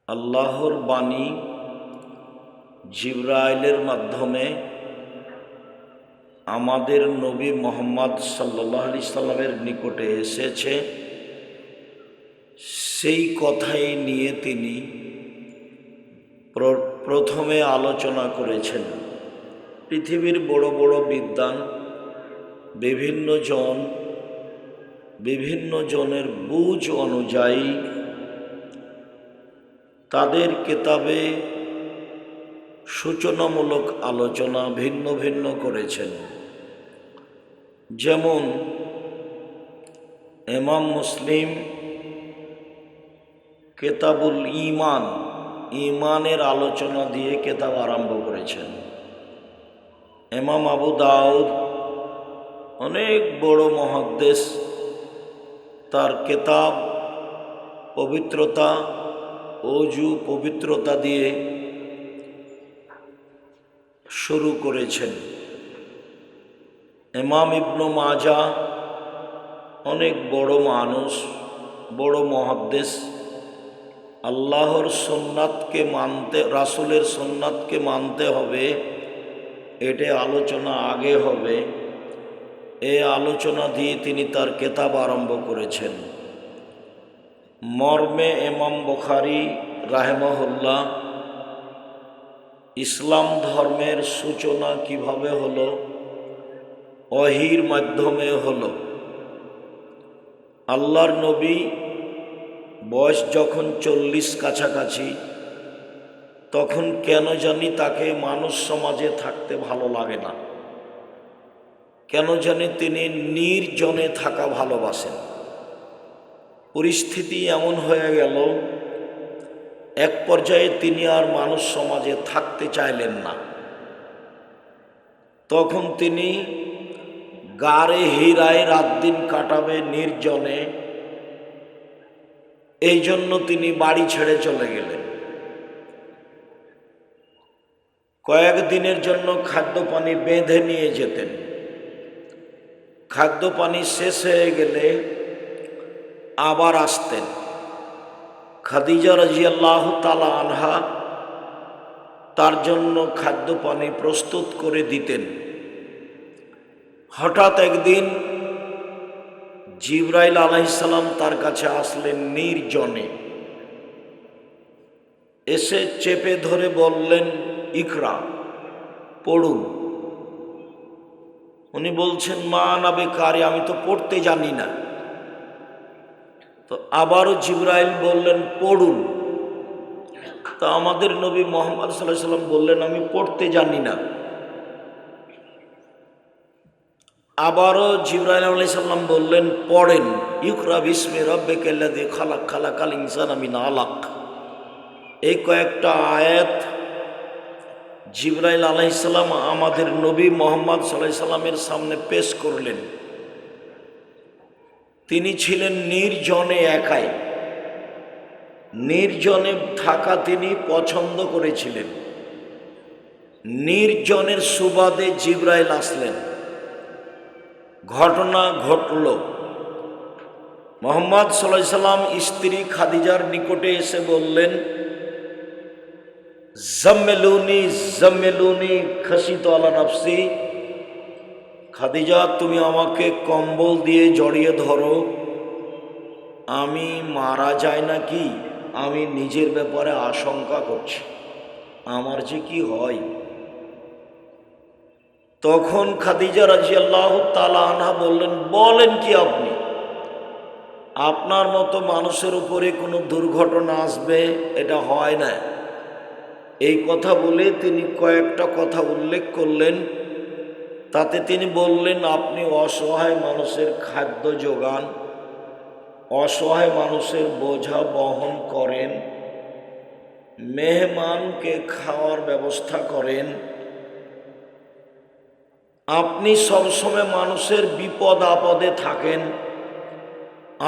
আল্লাহর বাণী জিবরাইলের মাধ্যমে আমাদের নবী মুহাম্মদ সাল্লাল্লাহু আলাইহি সাল্লামের নিকটে এসেছে। সেই কথাই নিয়ে তিনি প্রথমে আলোচনা করেছেন। পৃথিবীর বড় বড় বিদ্বান বিভিন্ন জনের বুঝ অনুযায়ী তাদের কিতাবে সূচনামূলক আলোচনা ভিন্ন ভিন্ন করেছেন। যেমন ইমাম মুসলিম কিতাবুল ঈমানের আলোচনা দিয়ে কিতাব আরম্ভ করেছেন। ইমাম আবু দাউদ অনেক বড় মুহাদ্দিস, তার কিতাব পবিত্রতা পবিত্রতা দিয়ে শুরু করেছেন। ইমাম ইবনে মাজাহ অনেক বড় মানুষ, বড় মুহাদ্দিস, আল্লাহর সুন্নাতকে মানতে, রাসূলের সুন্নাতকে মানতে হবে, এটা আলোচনা আগে হবে। এই আলোচনা দিয়ে তিনি তার কিতাব আরম্ভ করেছেন। মর্মে ইমাম বুখারী রাহিমাহুল্লাহ ইসলাম ধর্মের সূচনা কিভাবে হলো, ওহীর মাধ্যমে হলো। আল্লাহর নবী বয়স যখন 40 কাছাকাছি, তখন কেন জানি তাকে মানুষ সমাজে থাকতে ভালো লাগে না। কেন জানি তিনি নির্জনে থাকা ভালোবাসেন। পরিস্থিতি এমন হয়ে গেল, এক পর্যায়ে তিনি আর মানুষ সমাজে থাকতে চাইলেন না। তখন তিনি গারে হীরায় রাত দিন কাটাবে নির্জনে, এই জন্য তিনি বাড়ি ছেড়ে চলে গেলেন। কয়েকদিনের জন্য খাদ্য পানি বেঁধে নিয়ে যেতেন। খাদ্য পানি শেষ হয়ে গেলে আবার আসতেন। খাদিজা রাদিয়াল্লাহু তাআলা আনহা তার জন্য খাদ্য পানি প্রস্তুত করে দিতেন। হঠাৎ একদিন জিবরাইল আলাইহিস সালাম তার কাছে আসলেন নির্জনে। এসে চেপে ধরে বললেন, ইকরা, পড়ুন। উনি বলছেন, মা আনা বিকারি, আমি তো পড়তে জানি না। তো আবারও জিবরাইল বললেন, পড়ুন। তো আমাদের নবী মুহাম্মদ সাল্লাল্লাহু আলাইহি সাল্লাম বললেন, আমি পড়তে জানি না। আবারও জিবরাইল আলাইহিস সালাম বললেন, পড়েন। ইকরা বিসমি রাব্বিকাল্লাযী খালাক, খালাকাল ইনসানা মিন আলাক। এই কয়েকটা আয়াত জিবরাইল আলাইহিস সালাম আমাদের নবী মুহাম্মদ সাল্লাল্লাহু আলাইহি সাল্লামের সামনে পেশ করলেন। তিনি ছিলেন নির্জনে, একাই নির্জনে থাকা তিনি পছন্দ করেছিলেন। নির্জনের সুবাদে জিবরাইল আসলেন। ঘটনা ঘটল, মুহাম্মদ সাল্লাল্লাহু আলাইহি সাল্লাম স্ত্রী খাদিজার নিকটে এসে বললেন, জাম্মিলুনি জাম্মিলুনি খাশিতু আলা নাফসি। খাদিজা, তুমি আমাকে কম্বল দিয়ে জড়িয়ে ধরো, আমি মারা যাই নাকি, আমি নিজের ব্যাপারে আশঙ্কা করছি, আমার যে কি হয়। তখন খাদিজা রাদিয়াল্লাহু তাআলা আনহা বললেন, বলেন কি আপনি, আপনার মতো মানুষের উপরে কোনো দুর্ঘটনা আসবে, এটা হয় না। এই কথা বলে তিনি কয়েকটা কথা উল্লেখ করলেন। তাতে তিনি বললেন, আপনি অসহায় মানুষের খাদ্য যোগান, অসহায় মানুষের বোঝা বহন করেন, মেহমানকে খাওয়ার ব্যবস্থা করেন, আপনি সবসময় মানুষের বিপদ আপদে থাকেন,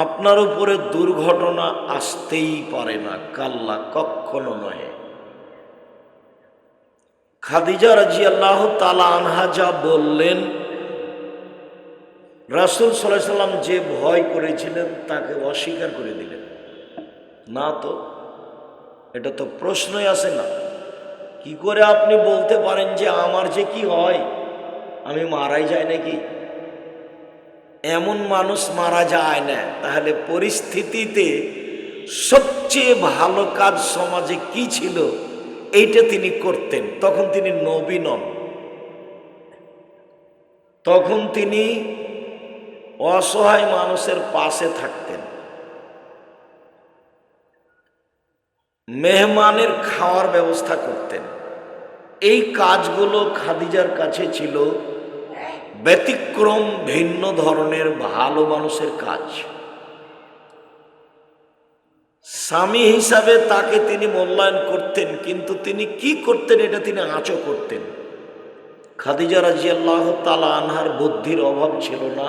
আপনার উপরে দুর্ঘটনা আসতেই পারে না, কাল্লা, কখনো নয়। খাদিজা রাদিয়াল্লাহু তাআলা আনহা যা বললেন, রাসূল সাল্লাল্লাহু আলাইহি সাল্লাম যে ভয় করেছিলেন তাকে অস্বীকার করে দিলেন। না তো, এটা তো প্রশ্নই আসে না। কি করে আপনি বলতে পারেন যে আমার যে কি হয়, আমি মারাই যায় নাকি? এমন মানুষ মারা যায় না। তাহলে পরিস্থিতিতে সবচেয়ে ভালো কাজ সমাজে কি ছিল এইটা তিনি করতেন। তখন তিনি নবী নন, তখন তিনি অসহায় মানুষের পাশে থাকতেন, মেহমানের খাওয়ার ব্যবস্থা করতেন। এই কাজগুলো খাদিজার কাছে ছিল ব্যতিক্রম, ভিন্ন ধরনের ভালো মানুষের কাজ। স্বামী হিসাবে তাকে তিনি মূল্যায়ন করতেন, কিন্তু তিনি কি করতেন এটা তিনি আঁচো করতেন। খাদিজা রাদিয়াল্লাহু তাআলা আনহার বুদ্ধির অভাব ছিল না,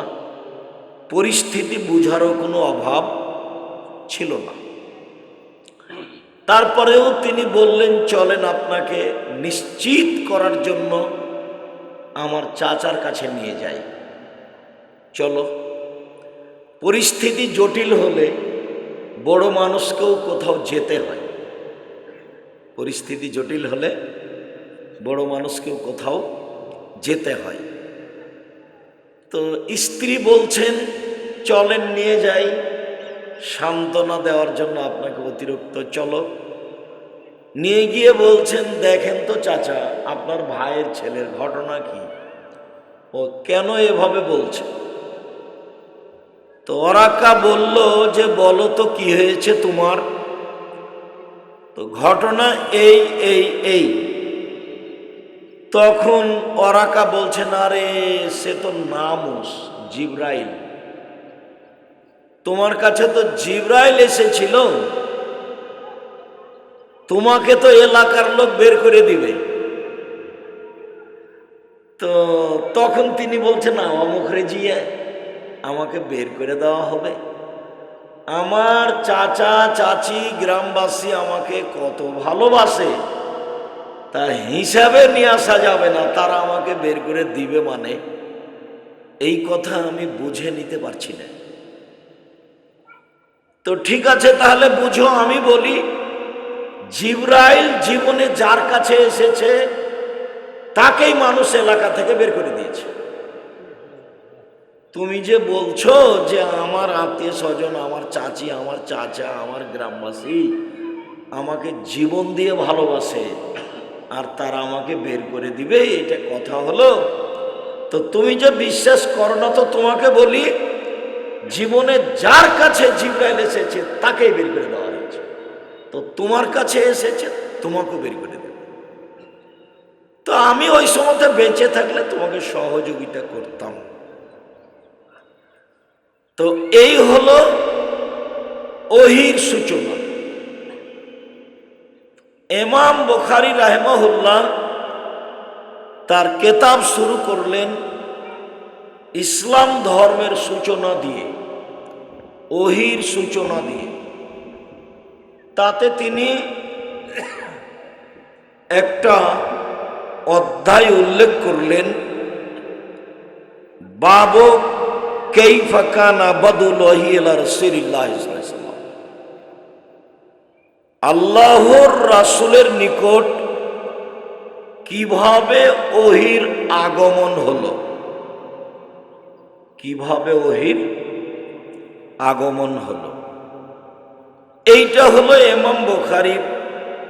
পরিস্থিতি বুঝারও কোনো অভাব ছিল না। তারপরেও তিনি বললেন, চলেন আপনাকে নিশ্চিত করার জন্য আমার চাচার কাছে নিয়ে যাই। চলো। পরিস্থিতি জটিল হলে বড় মানুষকেও কোথাও যেতে হয়। পরিস্থিতি জটিল হলে বড় মানুষকেও কোথাও যেতে হয়। তো স্ত্রী বলছেন, চলেন নিয়ে যাই, সান্ত্বনা দেওয়ার জন্য আপনাকে অতিরিক্ত। চলো। নিয়ে গিয়ে বলছেন, দেখেন তো চাচা, আপনার ভাইয়ের ছেলের ঘটনা কি, ও কেন এভাবে বলছে? তো ওরাকা বলল যে, বলো তো কি হয়েছে তোমার? তো ঘটনা এই এই এই। তখন ওরাকা বলছেন, আরে সে তো নামুস, জিবরাইল, তোমার কাছে তো জিবরাইল এসেছিল, তোমাকে তো এলাকার লোক বের করে দিবে। তো তখন তিনি বলছেন, অমুক রেজিয়া, আমাকে বের করে দেওয়া হবে? আমার চাচা চাচি গ্রামবাসী আমাকে কত ভালোবাসে, তা হিসাবে নিয়ে আসা যাবে না, তারা আমাকে বের করে দিবে মানে? এই কথা আমি বুঝে নিতে পারছি না। তো ঠিক আছে, তাহলে বুঝো, আমি বলি, জিবরাইল জীবনে যার কাছে এসেছে তাকেই মানুষ এলাকা থেকে বের করে দিয়েছে। তুমি যে বলছো যে আমার আত্মীয় স্বজন, আমার চাচি, আমার চাচা, আমার গ্রামবাসী আমাকে জীবন দিয়ে ভালোবাসে, আর তারা আমাকে বের করে দিবে, এটা কথা হলো? তো তুমি যে বিশ্বাস করো না, তো তোমাকে বলি, জীবনে যার কাছে জিবরাইল এসেছে তাকেই বের করে দেওয়া হয়েছে। তো তোমার কাছে এসেছে, তোমাকেও বের করে দেবে। তো আমি ওই সময়তে বেঁচে থাকলে তোমাকে সহযোগিতা করতাম। তো এই হলো ওহীর সূচনা। ইমাম বুখারী রাহিমাহুল্লাহ তার কিতাব শুরু করলেন ইসলাম ধর্মের সূচনা দিয়ে, ওহীর সূচনা দিয়ে। তাতে তিনি একটা অধ্যায় উল্লেখ করলেন, বাবু কাইফা কানা বাদুল ওহী ইলা রাসূলিল্লাহ সাল্লাল্লাহু আলাইহি ওয়াসাল্লাম। আল্লাহর রাসূলের নিকট কিভাবে ওহীর আগমন হলো, কিভাবে ওহীর আগমন হলো, এইটা হলো ইমাম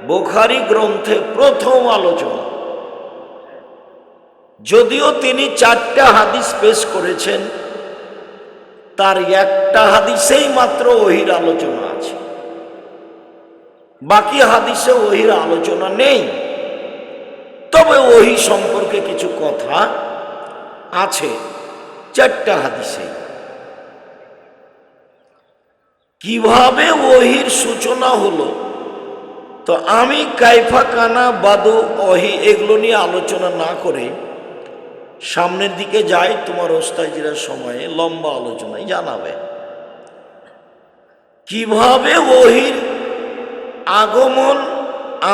বুখারী গ্রন্থে প্রথম আলোচনা। যদিও তিনি 4টা হাদিস পেশ করেছেন, তার একটা হাদিসেই মাত্র ওহীর আলোচনা আছে, বাকি হাদিসে ওহীর আলোচনা নেই। তবে ওহী সম্পর্কে কিছু কথা আছে 4টা হাদিসে। কিভাবে ওহীর সূচনা হলো, তো আমি কাইফা কানা বাদু ওহী এগুলো নিয়ে আলোচনা না করে সামনের দিকে যাই, তোমার ওস্তাজিরা সময়ে লম্বা আলোচনায় জানাবে কিভাবে ওহীর আগমন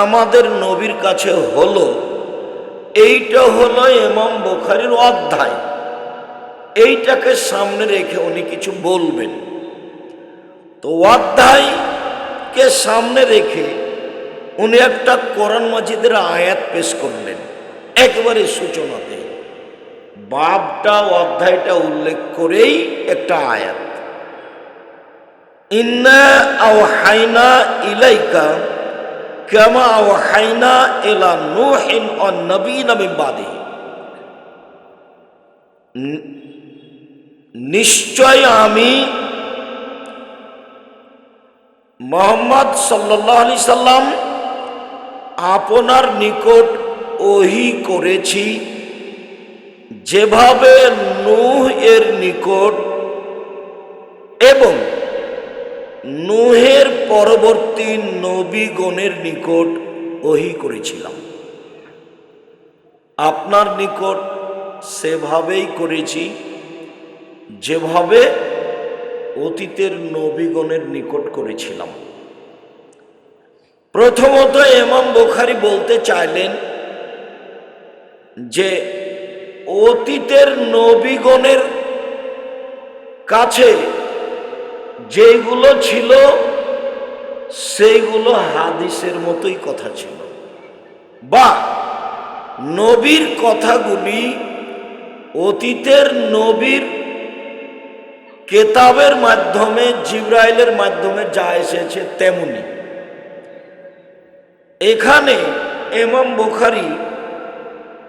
আমাদের নবীর কাছে হলো। এইটা হলো ইমাম বুখারীর অধ্যায়, এইটাকে সামনে রেখে উনি কিছু বলবেন। তো অধ্যায়কে সামনে রেখে উনি একটা কোরআন মাজিদের আয়াত পেশ করলেন একেবারে সূচনাতে, বাবটা অধ্যায়টা উল্লেখ করেই একটা আয়াত, ইন্না আওহাইনা ইলাইকা কামা আওহাইনা ইলা নূহিন ওয়ান নবিয়্যিনা মিন বাদিহি, নিশ্চয় আমি মুহাম্মদ সাল্লাল্লাহু আলাইহি সাল্লাম আপনার নিকট ওহী করেছি যেভাবে নূহ এর নিকট এবং নূহের পরবর্তী নবীগণের নিকট ওহী করেছিলাম। আপনার নিকট সেভাবেই করেছি যেভাবে অতীতের নবীগণের নিকট করেছিলাম। প্রথমত ইমাম বুখারী বলতে চাইলেন যে অতীতের নবীগণের কাছে যেগুলো ছিল সেইগুলো হাদিসের মতোই কথা ছিল, বা নবীর কথাগুলি অতীতের নবীর কেতাবের মাধ্যমে জিবরাইলের মাধ্যমে যা এসেছে তেমনি। এখানে ইমাম বুখারী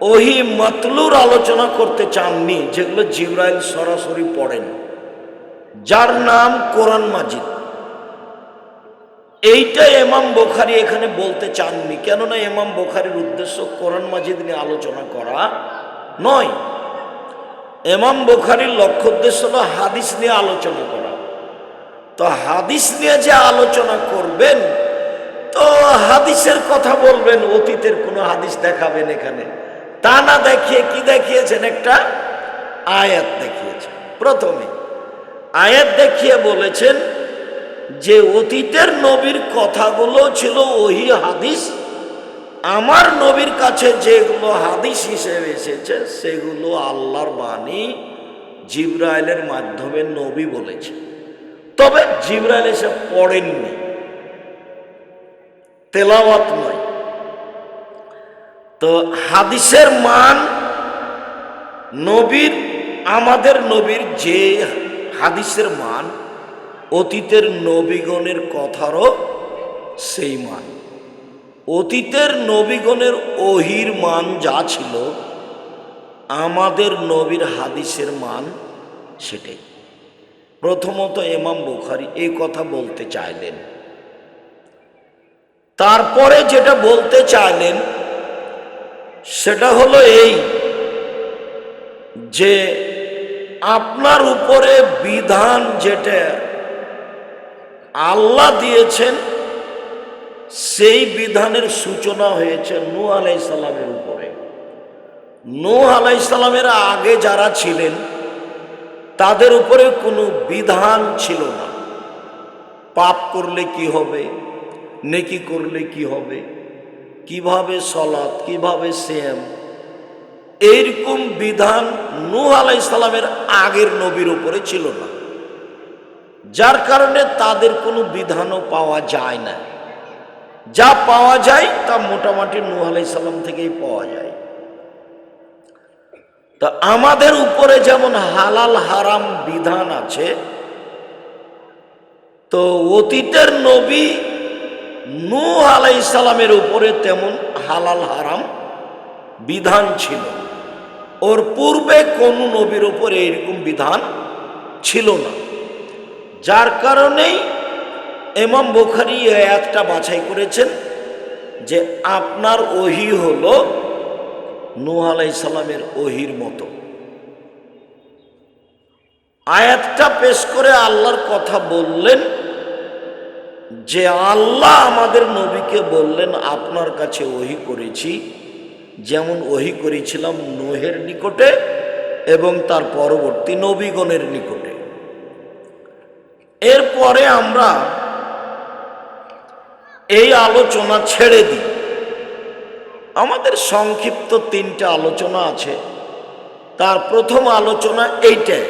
ওহী মাতলুর আলোচনা করতে চাননি, যেগুলো জিবরাইল সরাসরি পড়েন, যার নাম কোরআন মাজিদ। এইটা ইমাম বুখারী এখানে বলতে চাননি, কেননা ইমাম বুখারীর উদ্দেশ্য কোরআন মাজিদ নিয়ে আলোচনা করা নয়। ইমাম বুখারীর লক্ষ্য উদ্দেশ্য হলো হাদিস নিয়ে আলোচনা করা। তো হাদিস নিয়ে যে আলোচনা করবেন, তো হাদিসের কথা বলবেন, অতীতের কোনো হাদিস দেখাবেন এখানে, তা না দেখিয়ে কি দেখিয়েছেন, একটা আয়াত দেখিয়েছেন। প্রথমে আয়াত দেখিয়ে বলেছেন যে অতীতের নবীর কথাগুলো ছিল ওহী হাদিস, আমার নবীর কাছে যেগুলো হাদিস হিসেবে এসেছে সেগুলো আল্লাহর বাণী, জিবরাইলের মাধ্যমে নবী বলেছে, তবে জিবরাইল এসে পড়েননি, তেলাওয়াত নয়। তো হাদিসের মান নবীর, আমাদের নবীর যে হাদিসের মান, অতীতের নবীগণের কথারও সেই মান। অতীতের নবীগণের ওহীর মান যা ছিল, আমাদের নবীর হাদিসের মান সেটাই। প্রথমত ইমাম বুখারী এই কথা বলতে চাইলেন। তারপরে যেটা বলতে চাইলেন সেটা হলো এই যে আপনার উপরে বিধান যেটা আল্লাহ দিয়েছেন, সেই বিধানের সূচনা হয়েছে নূহ আলাইহিস সালামের উপরে। নূহ আলাইহিস সালামের আগে যারা ছিলেন তাদের উপরে কোনো বিধান ছিল না। পাপ করলে কি হবে, নেকি করলে কি হবে, কিভাবে সলাত, কিভাবে সিয়াম, এইরকম বিধান নূহ আলাইহিস সালামের আগের নবীর উপরে ছিল না, যার কারণে তাদের কোনো বিধানও পাওয়া যায় না। যা পাওয়া যায় তা মোটামুটি নূহ আলাইহিস সালাম থেকেই পাওয়া যায়। তা আমাদের উপরে যেমন হালাল হারাম বিধান আছে, তো অতীতের নবী নূহ আলাইহিস সালামের উপরে তেমন হালাল হারাম বিধান ছিল। ওর পূর্বে কোন নবীর উপরে এরকম বিধান ছিল না, যার কারণেই ইমাম বুখারী এই আয়াতটা বাছাই করেছেন যে আপনার ওহী হলো নূহ আলাইহিস সালামের ওহীর মতো। আয়াতটা পেশ করে আল্লাহর কথা বললেন যে আল্লাহ আমাদের নবীকে বললেন আপনার কাছে ওহী করেছি যেমন ওহী করেছিলাম নূহের নিকটে এবং তার পরবর্তী নবীগণের নিকটে। এরপরে আমরা এই আলোচনা ছেড়ে দিই। আমাদের সংক্ষিপ্ত 3টা আলোচনা আছে। তার প্রথম আলোচনা এইটাই